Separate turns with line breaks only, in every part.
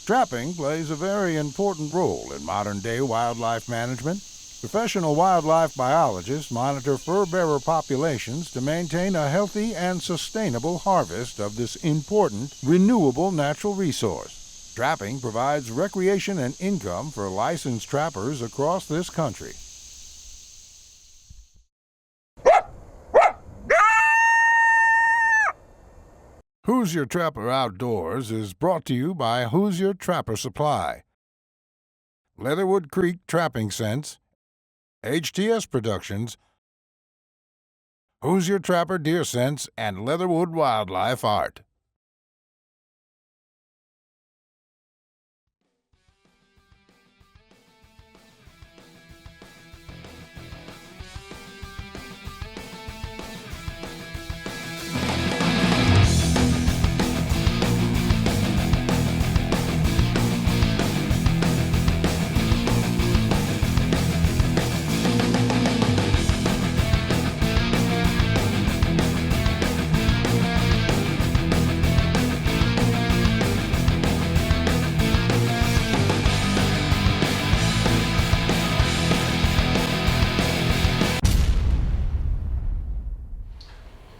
Trapping plays a very important role in modern-day wildlife management. Professional wildlife biologists monitor fur-bearer populations to maintain a healthy and sustainable harvest of this important, renewable natural resource. Trapping provides recreation and income for licensed trappers across this country. Hoosier Trapper Outdoors is brought to you by Hoosier Trapper Supply, Leatherwood Creek Trapping Scents, HTS Productions, Hoosier Trapper Deer Scents, and Leatherwood Wildlife Art.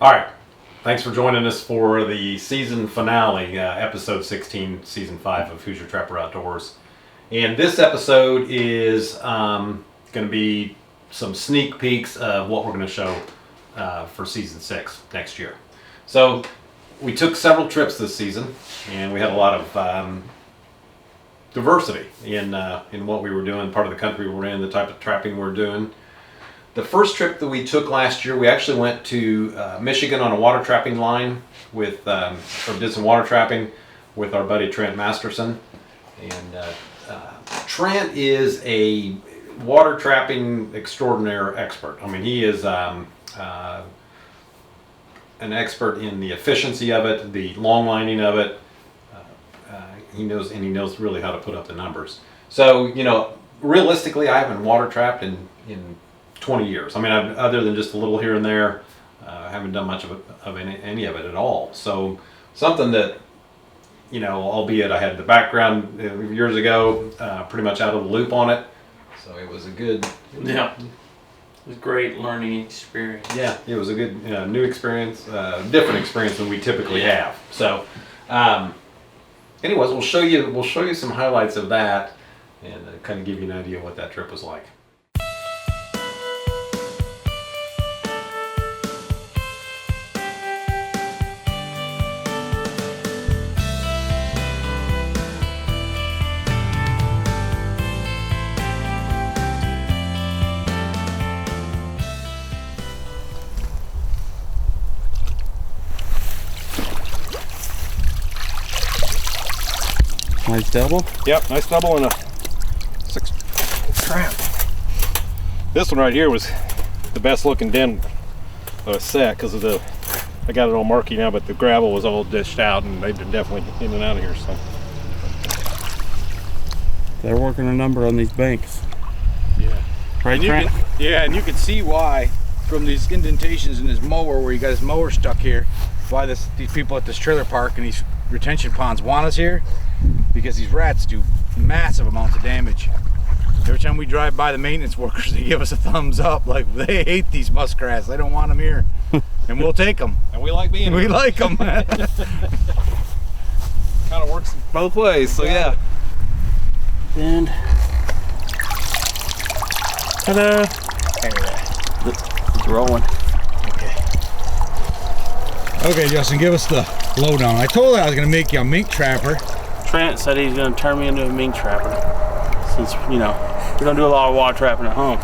All right, thanks for joining us for the season finale, episode 16, season 5 of Hoosier Trapper Outdoors. And this episode is going to be some sneak peeks of what we're going to show for season 6 next year. So we took several trips this season, and we had a lot of diversity in what we were doing, part of the country we were in, the type of trapping we're doing. The first trip that we took last year, we actually went to Michigan on a water trapping line with, or did some water trapping with our buddy Trent Masterson. And Trent is a water trapping extraordinaire expert. I mean, he is an expert in the efficiency of it, the long lining of it. He knows really how to put up the numbers. So, you know, realistically, I haven't water trapped in 20 years. I mean, other than just a little here and there, I haven't done much of any of it at all. So something that, you know, albeit I had the background years ago, pretty much out of the loop on it. So it was a good...
Yeah. It was a great learning experience.
Yeah, it was a good new experience, different experience than we typically have. So anyways, we'll show you some highlights of that and kind of give you an idea of what that trip was like.
Nice double?
Yep, nice double and a 6 tramp. This one right here was the best looking den set because of I got it all murky now, but the gravel was all dished out and they've been definitely in and out of here. So
They're working a number on these banks.
yeah,
Right, Trent?
And you can see why from these indentations in his mower, where you got his mower stuck here, why these people at this trailer park and these retention ponds want us here, because these rats do massive amounts of damage. Every time we drive by the maintenance workers, they give us a thumbs up, like they hate these muskrats, they don't want them here, and we'll take them.
and we like being
We
here.
like them.
Kind of works both ways. So yeah.
And ta-da! It's rolling.
Okay, Justin, give us the lowdown. I told you I was gonna make you a mink trapper.
Trent said he's going to turn me into a mink trapper, since, you know, we don't do a lot of water trapping at home.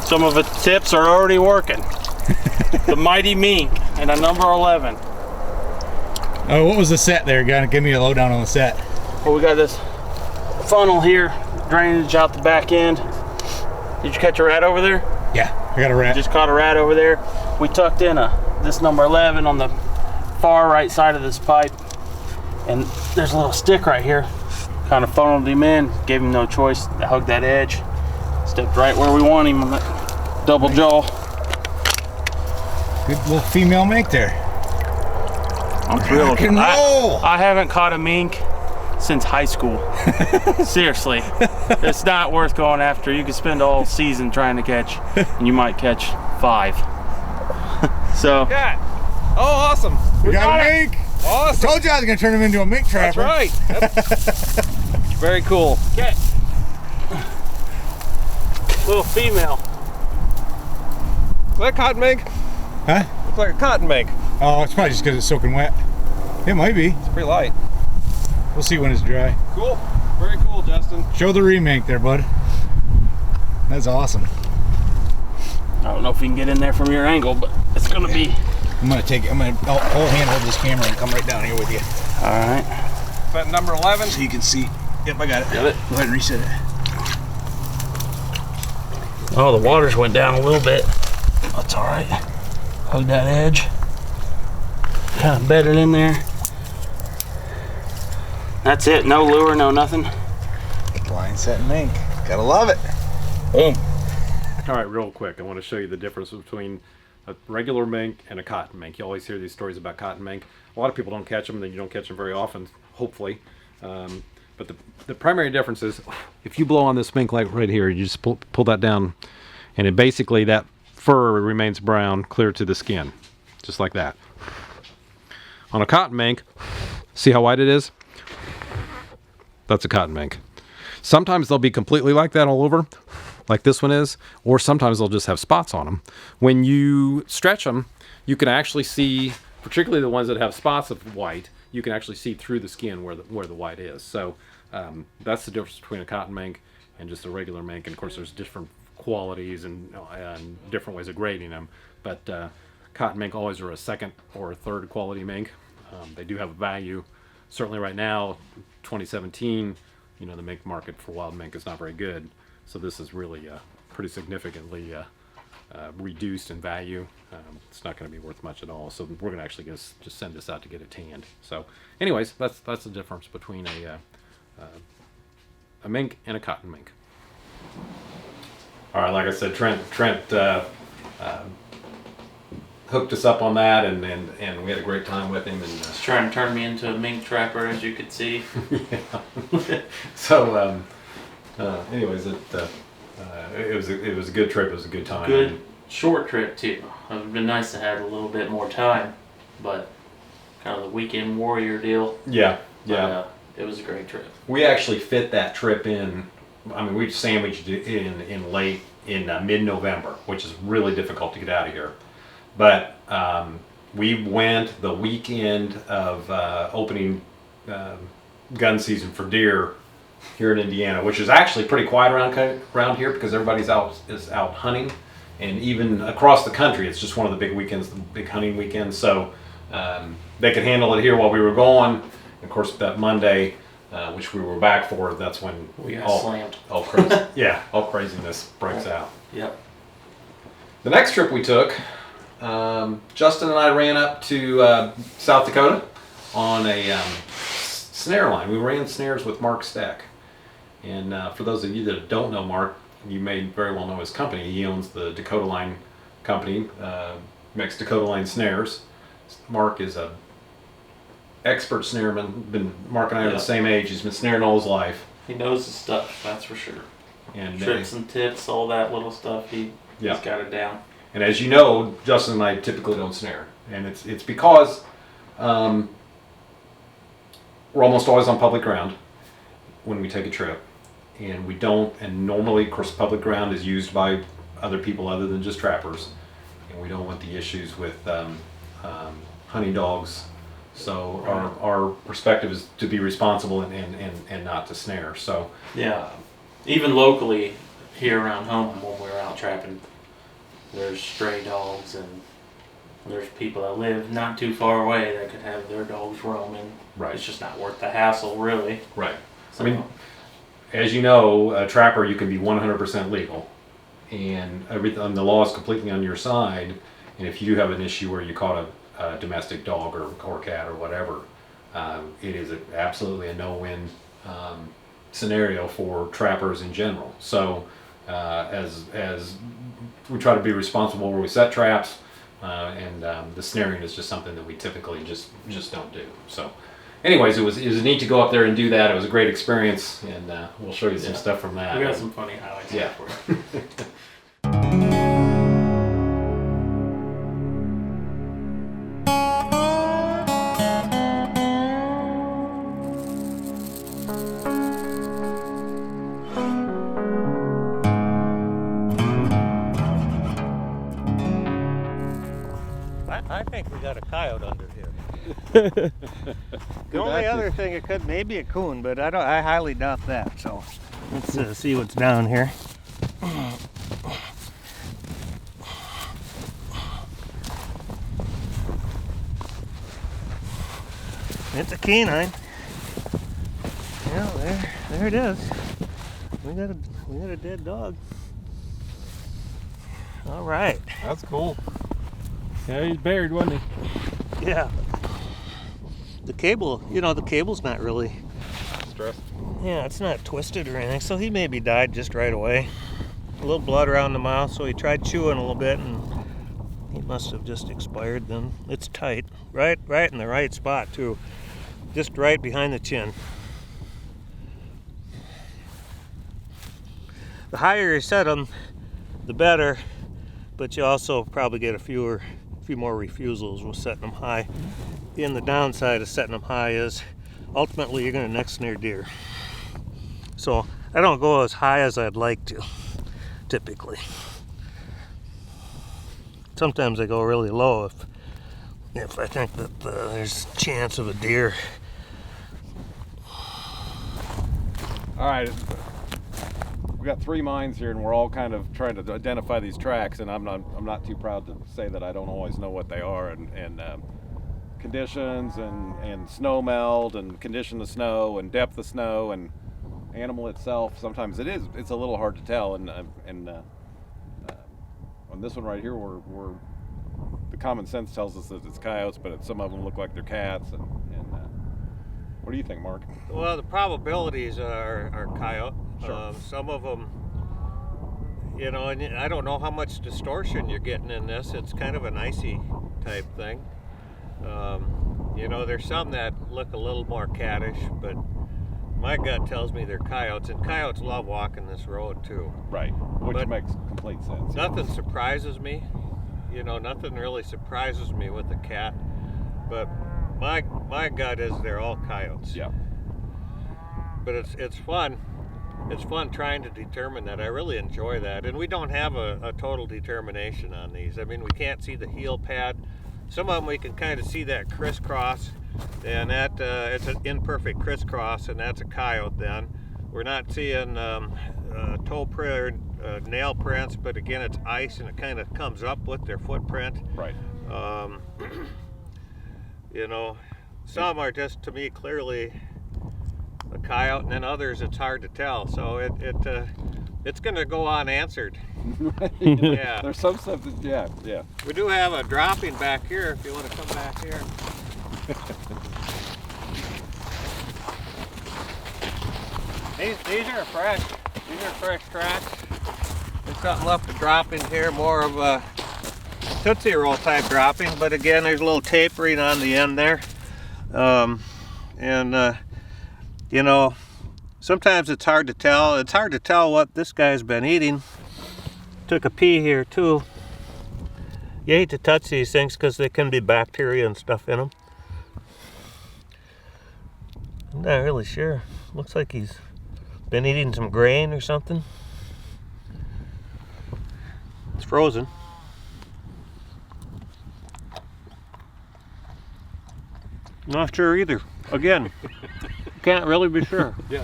Some of the tips are already working. The mighty mink and a number 11.
Oh, what was the set there? Give me a lowdown on the set.
Well, we got this funnel here, drainage out the back end. Did you catch a rat over there?
Yeah, I got a rat.
Just caught a rat over there. We tucked in this number 11 on the far right side of this pipe. And there's a little stick right here. Kind of funneled him in, gave him no choice. I hugged that edge. Stepped right where we want him on that double jaw.
Good little female mink there.
I'm thrilled.
Rock and roll.
I haven't caught a mink since high school. Seriously, it's not worth going after. You could spend all season trying to catch, and you might catch 5. So.
Yeah. Oh, awesome.
We got a mink.
Awesome.
Told you I was gonna turn him into a mink trapper.
That's right. Very cool.
Okay. Little female.
Is that a cotton mink?
Huh?
Looks like a cotton mink.
Oh, it's probably just because it's soaking wet. It might be.
It's pretty light.
We'll see when it's dry.
Cool. Very cool, Justin.
Show the remink there, bud. That's awesome.
I don't know if you can get in there from your angle, but it's gonna be.
I'm gonna whole hand hold this camera and come right down here with you.
All right.
Is that number 11?
So you can see. Yep, I got it.
Got it.
Go ahead and reset it.
Oh, the waters went down a little bit. That's all right. Hug that edge. Kind of bedded in there. That's it. No lure, no nothing.
Blind set mink. Gotta love it.
Boom.
All right, real quick, I want to show you the difference between a regular mink and a cotton mink. You always hear these stories about cotton mink. A lot of people don't catch them, and then you don't catch them very often, hopefully. But the primary difference is if you blow on this mink like right here, you just pull that down, and it basically, that fur remains brown, clear to the skin, just like that. On a cotton mink, see how white it is? That's a cotton mink. Sometimes they'll be completely like that all over, like this one is, or sometimes they'll just have spots on them. When you stretch them, you can actually see, particularly the ones that have spots of white, you can actually see through the skin where the white is. So that's the difference between a cotton mink and just a regular mink. And of course, there's different qualities and different ways of grading them. But cotton mink always are a second or a third quality mink. They do have a value. Certainly right now, 2017, the mink market for wild mink is not very good. So this is really pretty significantly reduced in value. It's not going to be worth much at all. So we're going to actually just send this out to get it tanned. So anyways, that's the difference between a mink and a cotton mink. All right, like I said, Trent hooked us up on that, and we had a great time with him. And
He's trying to turn me into a mink trapper, as you could see.
yeah. So anyways, it was a good trip. It was a good time.
Good short trip too. It would have been nice to have a little bit more time, but kind of the weekend warrior deal.
Yeah,
But,
yeah.
it was a great trip.
We actually fit that trip in. I mean, we sandwiched it in mid-November, which is really difficult to get out of here. But we went the weekend of opening gun season for deer here in Indiana, which is actually pretty quiet around here because everybody's out hunting, and even across the country, it's just one of the big weekends, the big hunting weekends. So they could handle it here while we were gone. And of course, that Monday, which we were back for, that's when
We got slammed.
all craziness breaks out.
Yep.
The next trip we took, Justin and I ran up to South Dakota on a snare line. We ran snares with Mark Steck. And for those of you that don't know Mark, you may very well know his company. He owns the Dakota Line company, makes Dakota Line snares. Mark is a expert snareman. Mark and I are the same age. He's been snaring all his life.
He knows his stuff, that's for sure.
And
Tricks and tips, all that little stuff, he's got it down.
And as you know, Justin and I typically don't snare. And it's because we're almost always on public ground when we take a trip. And we don't, and normally, of course, public ground is used by other people other than just trappers. And we don't want the issues with hunting dogs. So our perspective is to be responsible and not to snare. So
Even locally here around home when we're out trapping, there's stray dogs and there's people that live not too far away that could have their dogs roaming.
Right.
It's just not worth the hassle, really.
Right.
So,
I mean, as you know, a trapper, you can be 100% legal, and everything, the law is completely on your side. And if you do have an issue where you caught a domestic dog or cat or whatever, it is absolutely a no-win scenario for trappers in general. So as we try to be responsible where we set traps, and the snaring is just something that we typically just don't do. So, anyways, it was neat to go up there and do that. It was a great experience, and we'll show you some stuff from that.
We got some funny highlights
Yeah.
for you.
I think we got a coyote under here. The only other thing it could maybe a coon, but I highly doubt that. So let's see what's down here. It's a canine. Yeah, there it is. We got a dead dog. All right.
That's cool.
Yeah, he's buried, wasn't he?
Yeah. The cable, the cable's not really,
Stressed.
yeah, it's not twisted or anything, so he maybe died just right away. A little blood around the mouth, so he tried chewing a little bit and he must have just expired then. It's tight, right in the right spot too, just right behind the chin. The higher you set them, the better, but you also probably get a few more refusals with setting them high. And the downside of setting them high is ultimately you're going to neck snare deer. So I don't go as high as I'd like to, typically. Sometimes I go really low if I think that there's a chance of a deer.
All right, we got 3 mines here, and we're all kind of trying to identify these tracks. And I'm not too proud to say that I don't always know what they are, and conditions and snow melt and condition of snow and depth of snow and animal itself. Sometimes it's a little hard to tell. And on this one right here, we're the common sense tells us that it's coyotes, but some of them look like they're cats. And what do you think, Mark?
Well, the probabilities are coyote.
Sure.
Some of them, and I don't know how much distortion you're getting in this. It's kind of an icy type thing. There's some that look a little more cattish, but my gut tells me they're coyotes, and coyotes love walking this road too.
Right, which
But
makes complete sense.
Nothing surprises me. Nothing really surprises me with a cat, but my gut is they're all coyotes.
Yeah.
But it's fun. It's fun trying to determine that. I really enjoy that. And we don't have a total determination on these. I mean, we can't see the heel pad. Some of them we can kind of see that crisscross, and that it's an imperfect crisscross, and that's a coyote then. We're not seeing toe print or nail prints, but again, it's ice, and it kind of comes up with their footprint.
Right.
Some are just, to me, clearly a coyote, and then others it's hard to tell. So it's going to go unanswered. Yeah.
There's some stuff that, yeah.
We do have a dropping back here if you want to come back here. These are fresh. These are fresh tracks. There's something left to drop in here, more of a Tootsie Roll type dropping, but again, there's a little tapering on the end there. Sometimes it's hard to tell. It's hard to tell what this guy's been eating. Took a pee here too. You hate to touch these things because there can be bacteria and stuff in them. I'm not really sure. Looks like he's been eating some grain or something. It's frozen. Not sure either. Again, can't really be sure.
Yeah.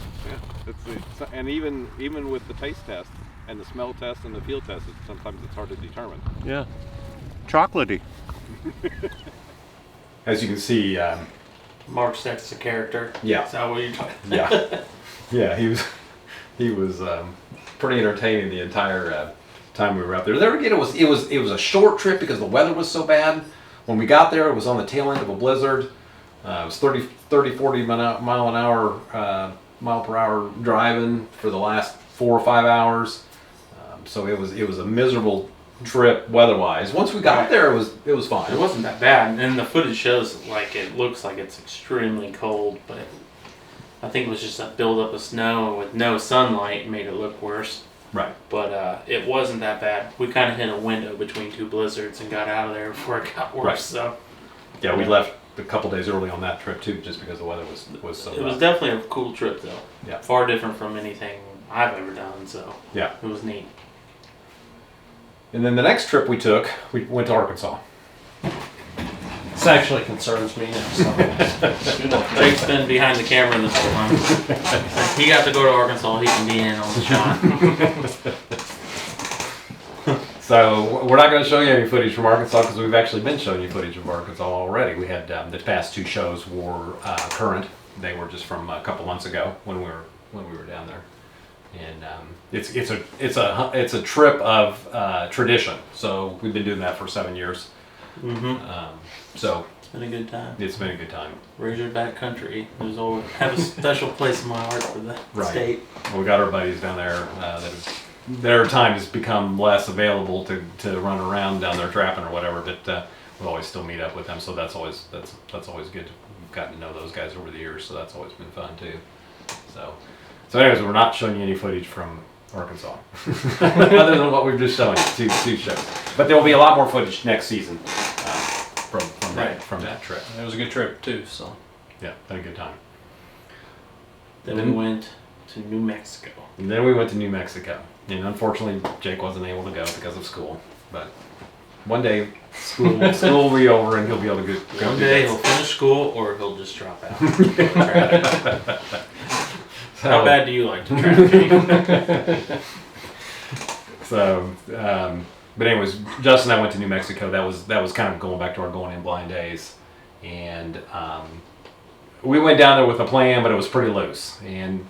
And even with the taste test and the smell test and the feel test, sometimes it's hard to determine.
Yeah. Chocolatey.
As you can see,
Mark Steck's a character.
Yeah.
Is that what you're talking
yeah, he was pretty entertaining the entire time we were up there. There again, it was a short trip because the weather was so bad. When we got there, it was on the tail end of a blizzard. It was 40 mile per hour driving for the last 4 or 5 hours. So it was a miserable trip weather-wise. Once we got there, it was fine.
It wasn't that bad, and the footage shows like it looks like it's extremely cold, but I think it was just a buildup of snow with no sunlight made it look worse.
Right.
But it wasn't that bad. We kind of hit a window between two blizzards and got out of there before it got worse.
Right.
So
Yeah, we left a couple days early on that trip too, just because the weather was so.
it was definitely a cool trip, though.
Yeah.
Far different from anything I've ever done. So
Yeah.
it was neat.
And then the next trip we took, we went to Arkansas.
This actually concerns me. So.
Jake's been behind the camera this whole time. He got to go to Arkansas. He can be in on the shot.
So we're not going to show you any footage from Arkansas because we've actually been showing you footage of Arkansas already. We had the past two shows were current. They were just from a couple months ago when we were down there, and it's a trip of tradition. So we've been doing that for 7 years. So
It's been a good time.
it's been a good time.
Razorback country. There's always have a special place in my heart for the
Right.
state.
Well, we got our buddies down there their time has become less available to run around down there trapping or whatever, but we'll always still meet up with them. So that's always good. We've gotten to know those guys over the years, so that's always been fun too. So anyways, we're not showing you any footage from Arkansas other than what we've just shown you, two shows. But there will be a lot more footage next season from that trip.
It was a good trip too. So
Yeah, had a good time.
Then we went to New Mexico.
And then we went to New Mexico. And unfortunately, Jake wasn't able to go because of school. But one day, school will be over and he'll be able to go.
One
do
day
that.
he'll finish school or he'll just drop out. How bad do you like to trap?
So, but anyways, Justin and I went to New Mexico. That was kind of going back to our going in blind days, and we went down there with a plan, but it was pretty loose. And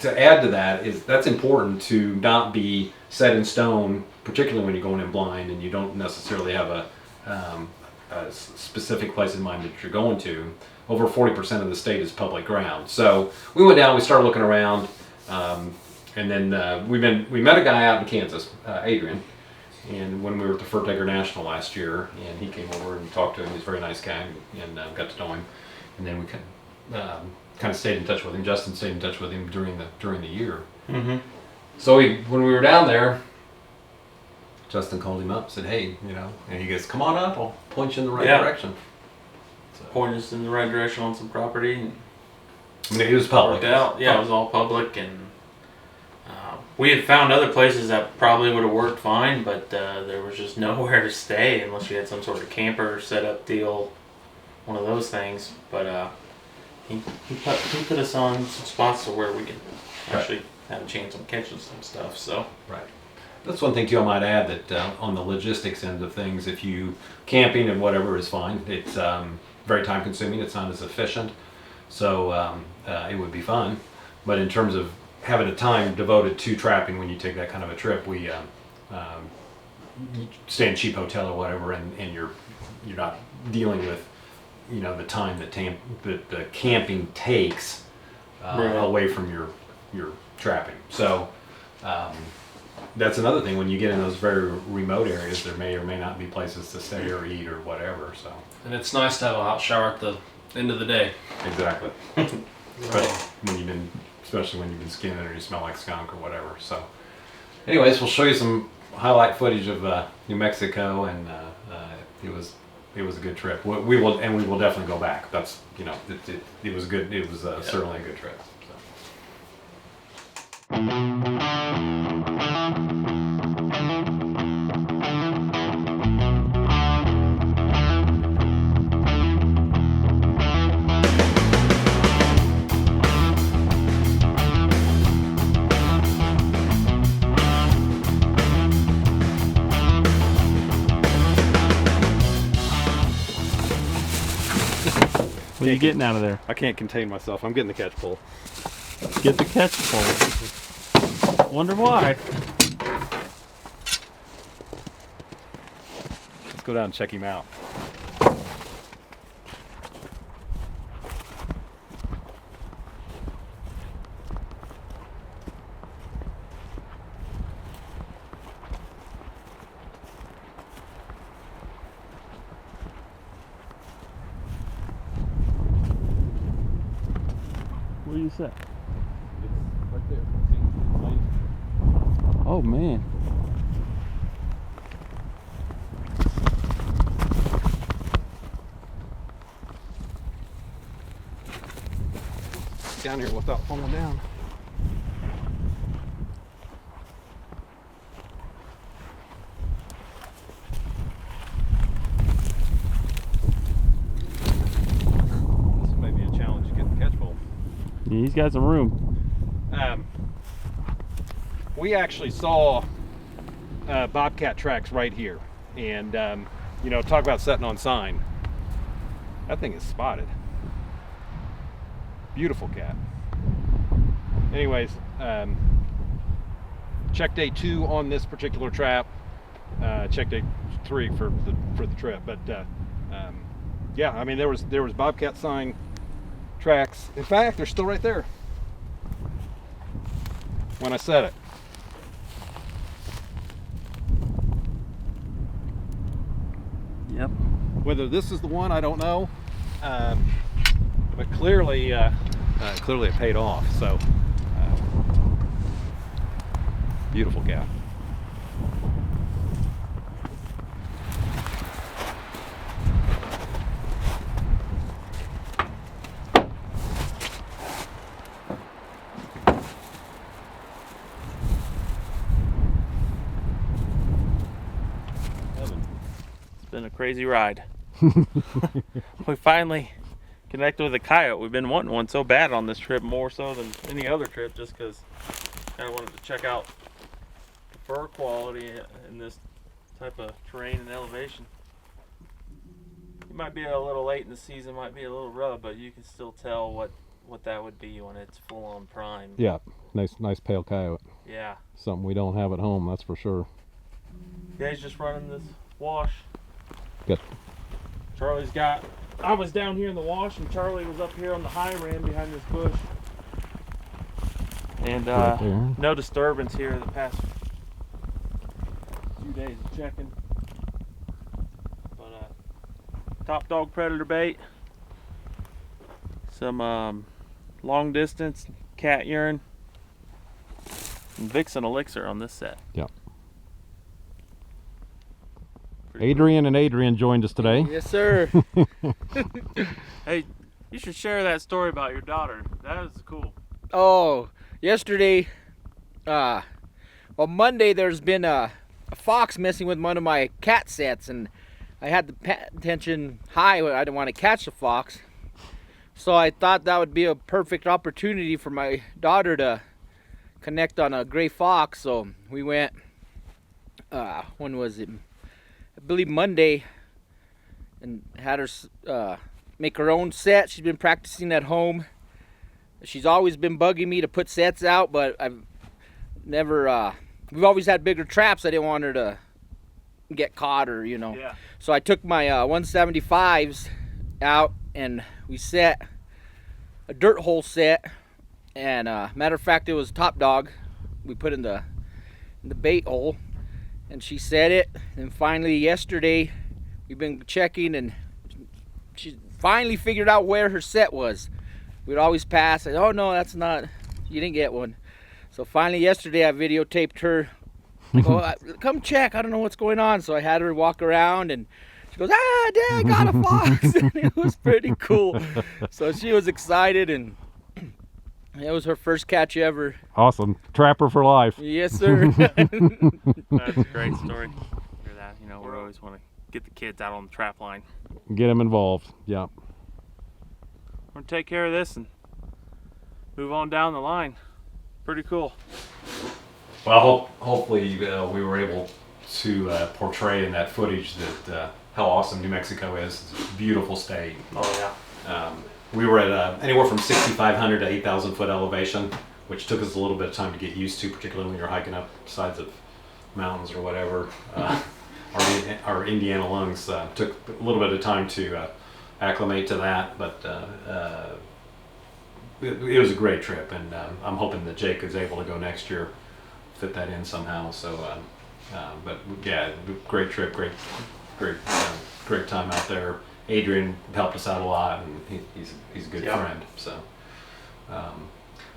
to add to that that's important to not be set in stone, particularly when you're going in blind and you don't necessarily have a specific place in mind that you're going to. Over 40% of the state is public ground. So we went down, we started looking around, and then we met a guy out in Kansas, Adrian, and when we were at the Fur Taker National last year, and he came over and talked to him. He's a very nice guy, and got to know him. And then we kind of stayed in touch with him. Justin stayed in touch with him during the year.
Mm-hmm.
So when we were down there, Justin called him up, and said, "Hey, and he goes, 'Come on up, I'll point you in the right direction.'" So,
Point us in the right direction on some property. And
I mean, it was public.
worked out. Yeah, it was all public, and we had found other places that probably would have worked fine, but there was just nowhere to stay unless you had some sort of camper setup deal, one of those things. But he put us on some spots to where we could actually have a chance of catching some stuff. So
Right. That's one thing too. I might add that on the logistics end of things, if you camping and whatever is fine, it's very time consuming. It's not as efficient, so it would be fun. But in terms of having a time devoted to trapping when you take that kind of a trip, we you stay in a cheap hotel or whatever, and you're not dealing with the time that the camping takes away from your trapping. So that's another thing. When you get in those very remote areas, there may or may not be places to stay or eat or whatever. So
and it's nice to have a hot shower at the end of the day.
exactly. Especially when you've been skinning or you smell like skunk or whatever. So anyways, we'll show you some highlight footage of New Mexico, and it was a good trip. We will definitely go back. That's it was good. It was certainly a good trip.
what are you getting out of there?
I can't contain myself. I'm getting the catch pole.
Get the catch pole. Wonder why.
Let's go down and check him out.
Where you set?
It's right there. See?
Oh man.
Down here without falling down. This may be a challenge to get the catch pole.
Yeah, he's got some room.
We actually saw bobcat tracks right here, and you know, talk about setting on sign. That thing is spotted. Beautiful cat. Anyways, check day 2 on this particular trap. Check day 3 for the trip. But yeah, I mean there was bobcat sign tracks. In fact, they're still right there when I set it.
Yep.
Whether this is the one, I don't know, but clearly it paid off. So beautiful cat.
It's been a crazy ride. We finally connected with a coyote. We've been wanting one so bad on this trip, more so than any other trip, just because kind of wanted to check out the fur quality in this type of terrain and elevation. It might be a little late in the season, might be a little rub, but you can still tell what that would be when it's full on prime.
Yeah, nice pale coyote.
Yeah.
Something we don't have at home, that's for sure.
Yeah, he's just running this wash.
Good.
I was down here in the wash, and Charlie was up here on the high ram behind this bush. And
Right there.
no disturbance here the past few days of checking. But top dog predator bait, some long distance cat urine, and Vixen elixir on this set.
Yep.
Pretty
Adrian and Adrian joined us today.
Yes, sir.
Hey, you should share that story about your daughter. That is cool.
Oh, yesterday, Monday, there's been a fox messing with one of my cat sets, and I had the attention high. I didn't want to catch the fox, so I thought that would be a perfect opportunity for my daughter to connect on a gray fox. So we went, when was it? I believe Monday, and had her make her own set. She's been practicing at home. She's always been bugging me to put sets out, but I've never, we've always had bigger traps. I didn't want her to get caught or, you know.
Yeah.
So I took my 175s out, and we set a dirt hole set. And matter of fact, it was top dog. We put in the bait hole, and she set it. And finally yesterday, we've been checking, and she finally figured out where her set was. We'd always pass. I said, oh no, that's not, you didn't get one. So finally yesterday I videotaped her. I go, come check, I don't know what's going on. So I had her walk around, and she goes, ah, Dad, I got a fox. And it was pretty cool. So she was excited, and it was her first catch ever.
Awesome. Trapper for life.
Yes, sir.
That's a great story. Hear that? You know, we always want to get the kids out on the trap line.
Get them involved. Yeah.
We're gonna take care of this and move on down the line. Pretty cool.
Well, hopefully we were able to portray in that footage that how awesome New Mexico is. It's a beautiful state.
Oh yeah.
We were at anywhere from 6,500 to 8,000 foot elevation, which took us a little bit of time to get used to, particularly when you're hiking up sides of mountains or whatever. Our Indiana lungs took a little bit of time to acclimate to that, but it was a great trip, and I'm hoping that Jake is able to go next year, fit that in somehow. So, but yeah, great trip, great time out there. Adrian helped us out a lot, and he's a good
Yeah.
friend. So,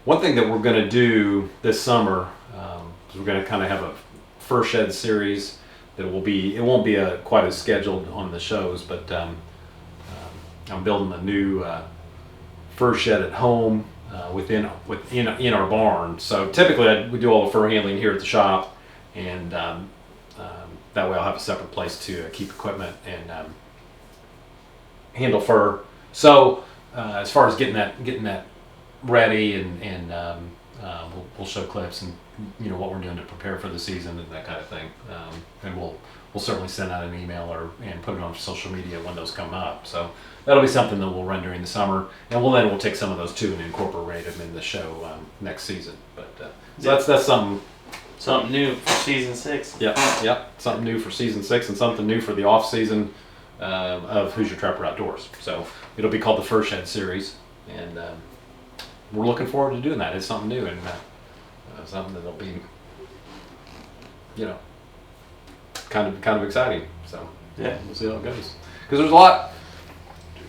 One thing that we're going to do this summer is we're going to kind of have a fur shed series that it won't be quite as scheduled on the shows, but I'm building a new fur shed at home within our barn. So typically we do all the fur handling here at the shop, and that way I'll have a separate place to keep equipment and handle fur. So as far as getting that ready, and we'll show clips and what we're doing to prepare for the season and that kind of thing, and we'll certainly send out an email and put it on social media when those come up. So that'll be something that we'll run during the summer, and we'll take some of those too and incorporate them in the show next season. But so that's
something new for season 6.
Yep, something new for season 6 and something new for the off season of Hoosier Trapper Outdoors. So it'll be called the Fur Shed series, and we're looking forward to doing that. It's something new and something that'll be, kind of exciting. So
yeah,
we'll see how it goes. Because there's a lot.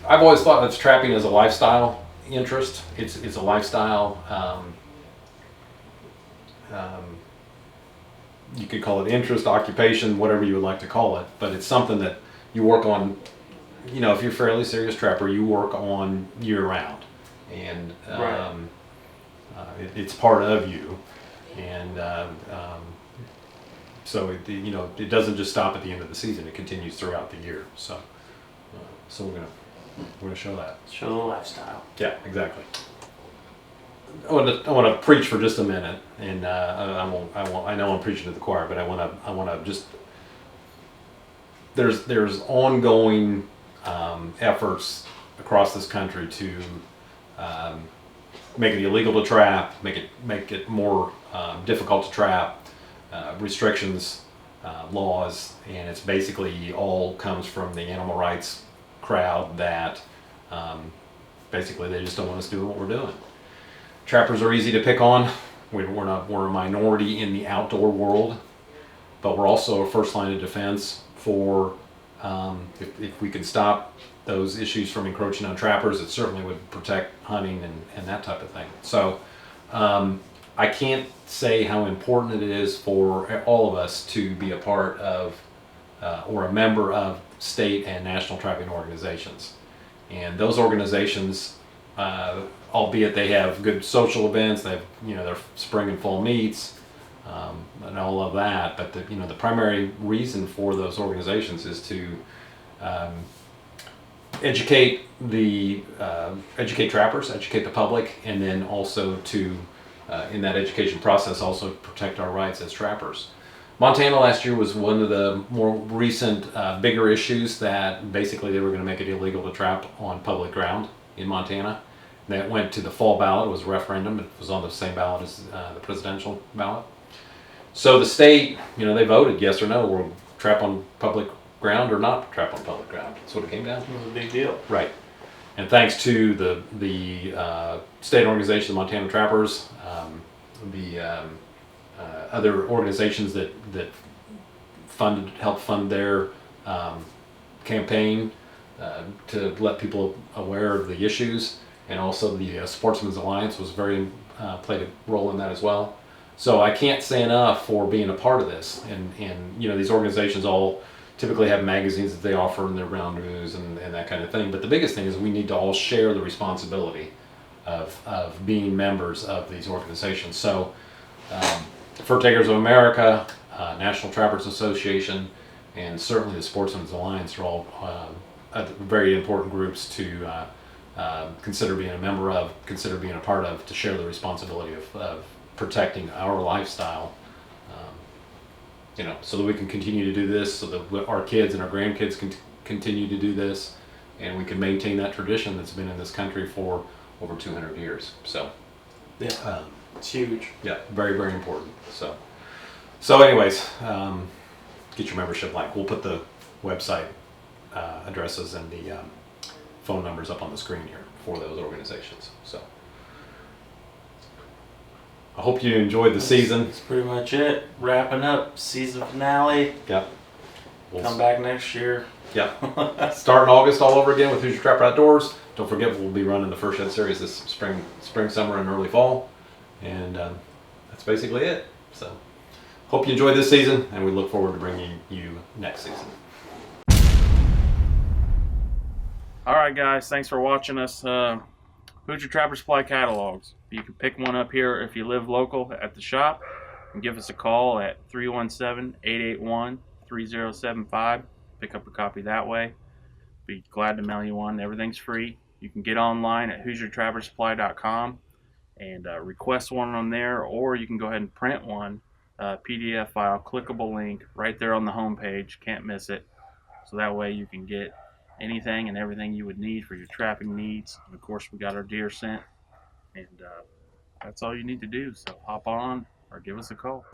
I've always thought that trapping is a lifestyle interest. It's a lifestyle. You could call it interest, occupation, whatever you would like to call it. But it's something that you work on. If you're a fairly serious trapper, you work on year round, and
right.
It's part of you, and so it doesn't just stop at the end of the season. It continues throughout the year. So we're gonna show that.
Show the lifestyle.
Yeah, exactly. I want to preach for just a minute, and I know I'm preaching to the choir, but I want to just. There's ongoing efforts across this country to make it illegal to trap, make it more difficult to trap, restrictions, laws, and it's basically all comes from the animal rights crowd that basically they just don't want us doing what we're doing. Trappers are easy to pick on. We're a minority in the outdoor world, but we're also a first line of defense for if we can stop those issues from encroaching on trappers, it certainly would protect hunting and that type of thing. So I can't say how important it is for all of us to be a part of or a member of state and national trapping organizations. And those organizations, albeit they have good social events, they have their spring and fall meets, and all of that, but the primary reason for those organizations is to educate trappers, educate the public, and then also to in that education process also protect our rights as trappers. Montana last year was one of the more recent bigger issues that basically they were going to make it illegal to trap on public ground in Montana. That went to the fall ballot. It was a referendum. It was on the same ballot as the presidential ballot. So the state, they voted yes or no, we'll trap on public ground or not trap on public ground. That's what it came down to.
It was a big deal.
Right. And thanks to the state organization, the Montana Trappers, the other organizations that helped fund their campaign to let people aware of the issues, and also the Sportsman's Alliance was played a role in that as well. So I can't say enough for being a part of this, and these organizations all typically have magazines that they offer in their round news and that kind of thing. But the biggest thing is we need to all share the responsibility of being members of these organizations. So Fur Takers of America, National Trappers Association, and certainly the Sportsman's Alliance are all very important groups to consider being a member of, consider being a part of, to share the responsibility of protecting our lifestyle, so that we can continue to do this, so that our kids and our grandkids can continue to do this, and we can maintain that tradition that's been in this country for over 200 years. So,
yeah, it's huge.
Yeah, very, very important. So anyways, get your membership link. We'll put the website addresses and the phone numbers up on the screen here for those organizations. So I hope you enjoyed the season.
That's pretty much it. Wrapping up season finale.
Yep.
Come back next year.
Yep. Starting August all over again with Hoosier Trapper Outdoors. don't forget, we'll be running the First Shed Series this spring, summer, and early fall. And that's basically it. So hope you enjoyed this season, and we look forward to bringing you next season.
All right, guys, thanks for watching us. Hoosier Trapper Supply catalogs. You can pick one up here if you live local at the shop, and give us a call at 317-881-3075. Pick up a copy that way. Be glad to mail you one. Everything's free. You can get online at HoosierTrapperSupply.com and request one on there, or you can go ahead and print one, PDF file, clickable link right there on the home page. Can't miss it. So that way you can get anything and everything you would need for your trapping needs. And of course, we got our deer scent, and that's all you need to do. So hop on or give us a call.